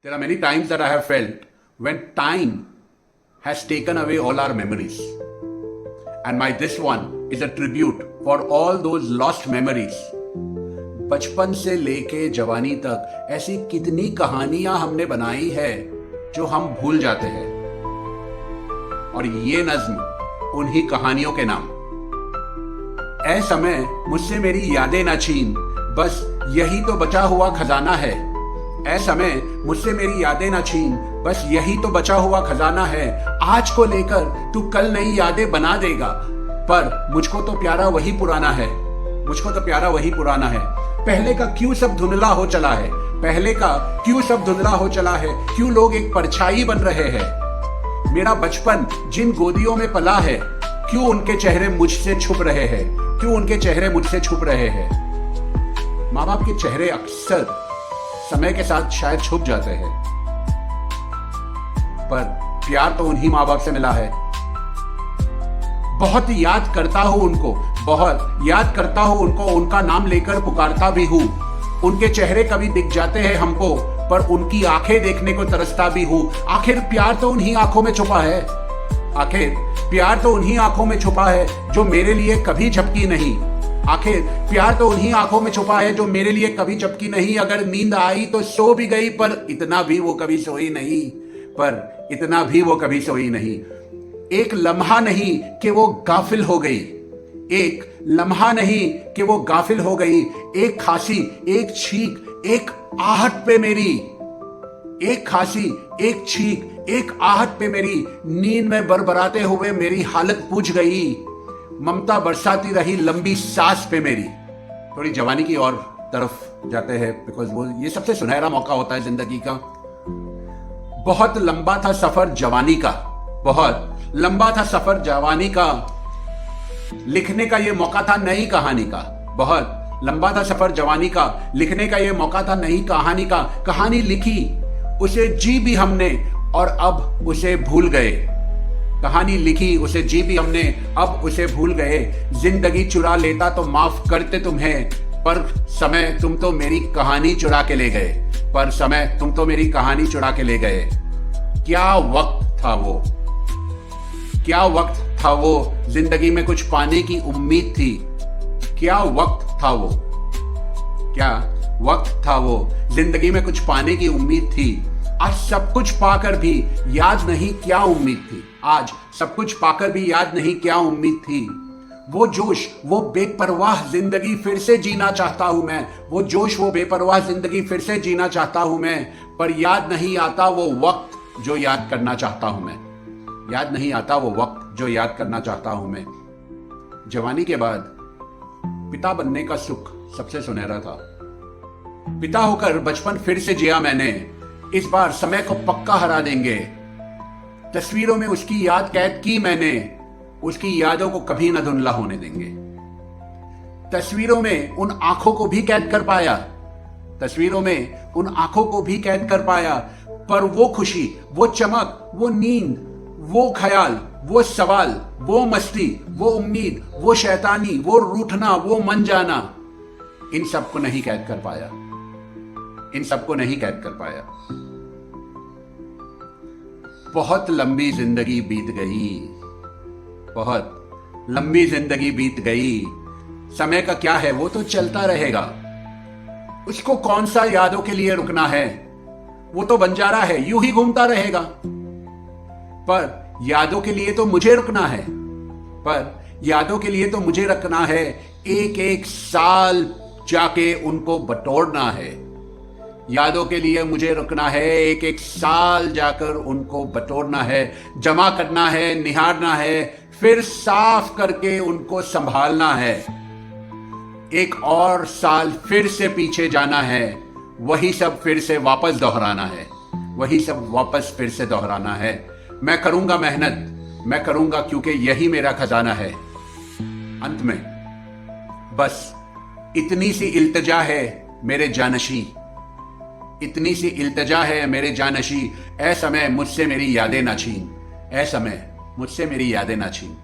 There are many times that I have felt when time has taken away all our memories. And this one is a tribute for all those lost memories. बचपन से लेके जवानी तक ऐसी कितनी कहानियां हमने बनाई है जो हम भूल जाते हैं, और ये नज्म उन्हीं कहानियों के नाम। ऐ समय मुझसे मेरी यादें न छीन, बस यही तो बचा हुआ खजाना है। ऐ समय मुझसे मेरी यादें न छीन, बस यही तो बचा हुआ खजाना है। आज को लेकर तू कल नई यादें बना देगा, पर मुझको तो प्यारा वही पुराना है। मुझको तो प्यारा वही पुराना है। पहले का क्यों सब धुंधला हो चला है, पहले का क्यों सब धुंधला हो चला है, क्यों लोग एक परछाई बन रहे हैं। मेरा बचपन जिन गोदियों में पला है, क्यों उनके चेहरे मुझसे छुप रहे हैं, क्यों उनके चेहरे मुझसे छुप रहे हैं। माँ बाप के चेहरे अक्सर समय के साथ शायद छुप जाते हैं, पर प्यार तो उन्हीं माँ बाप से मिला है। बहुत याद करता हूं उनको, बहुत याद करता हूं उनको, उनका नाम लेकर पुकारता भी हूं। उनके चेहरे कभी दिख जाते हैं हमको, पर उनकी आंखें देखने को तरसता भी हूं। आखिर प्यार तो उन्हीं आंखों में छुपा है, आखिर प्यार तो उन्हीं आंखों में छुपा है जो मेरे लिए कभी झपकी नहीं। आखिर प्यार तो उन्हीं आंखों में छुपा है जो मेरे लिए कभी झपकी नहीं। अगर नींद आई तो सो भी गई, पर इतना भी वो कभी सोई नहीं, पर इतना भी वो कभी सोई नहीं। एक लम्हा नहीं कि वो गाफिल हो गई, एक लम्हा नहीं कि वो गाफिल हो गई। एक खांसी, एक छींक, एक आहट पे मेरी, एक खांसी, एक छींक, एक आहट पे मेरी, नींद में बरबराते हुए मेरी हालत पूछ गई। ममता बरसाती रही लंबी सांस पे मेरी। थोड़ी जवानी की और तरफ जाते हैं, बिकॉज वो ये सबसे सुनहरा मौका होता है जिंदगी का। बहुत लंबा था सफर जवानी का, बहुत लंबा था सफर जवानी का, लिखने का ये मौका था नई कहानी का। बहुत लंबा था सफर जवानी का, लिखने का ये मौका था नई कहानी का। कहानी लिखी, उसे जी भी हमने, और अब उसे भूल गए। कहानी लिखी, उसे जी भी हमने, अब उसे भूल गए। जिंदगी चुरा लेता तो माफ करते तुम्हें, पर समय तुम तो मेरी कहानी चुरा के ले गए, पर समय तुम तो मेरी कहानी चुरा के ले गए। क्या वक्त था वो, क्या वक्त था वो, जिंदगी में कुछ पाने की उम्मीद थी। क्या वक्त था वो, क्या वक्त था वो, जिंदगी में कुछ पाने की उम्मीद थी। आज सब कुछ पाकर भी याद नहीं क्या उम्मीद थी, आज सब कुछ पाकर भी याद नहीं क्या उम्मीद थी। वो जोश, वो बेपरवाह जिंदगी फिर से जीना चाहता हूं मैं, वो जोश, वो बेपरवाह जिंदगी फिर से जीना चाहता हूं मैं, पर याद नहीं आता वो वक्त जो याद करना चाहता हूं मैं। याद नहीं आता वो वक्त जो याद करना चाहता हूं मैं। जवानी के बाद पिता बनने का सुख सबसे सुनहरा था। पिता होकर बचपन फिर से जिया मैंने, इस बार समय को पक्का हरा देंगे। तस्वीरों में उसकी याद कैद की मैंने, उसकी यादों को कभी न धुंधला होने देंगे। तस्वीरों में उन आंखों को भी कैद कर पाया, तस्वीरों में उन आंखों को भी कैद कर पाया, पर वो खुशी, वो चमक, वो नींद, वो ख्याल, वो सवाल, वो मस्ती, वो उम्मीद, वो शैतानी, वो रूठना, वो मन जाना, इन सबको नहीं कैद कर पाया, इन सबको नहीं कैद कर पाया। बहुत लंबी जिंदगी बीत गई, बहुत लंबी जिंदगी बीत गई। समय का क्या है, वो तो चलता रहेगा, उसको कौन सा यादों के लिए रुकना है। वो तो बंजारा है, यूं ही घूमता रहेगा, पर यादों के लिए तो मुझे रुकना है, पर यादों के लिए तो मुझे रखना है। एक एक साल जाके उनको बटोरना है, यादों के लिए मुझे रुकना है। एक एक साल जाकर उनको बटोरना है, जमा करना है, निहारना है, फिर साफ करके उनको संभालना है। एक और साल फिर से पीछे जाना है, वही सब फिर से वापस दोहराना है, वही सब वापस फिर से दोहराना है। मैं करूंगा मेहनत, मैं करूंगा, क्योंकि यही मेरा खजाना है। अंत में बस इतनी सी इल्तिजा है मेरे जानशी, इतनी सी इल्तिजा है मेरे जानशी। ऐ समय मुझसे मेरी यादें ना छीन, ऐ समय मुझसे मेरी यादें ना छीन।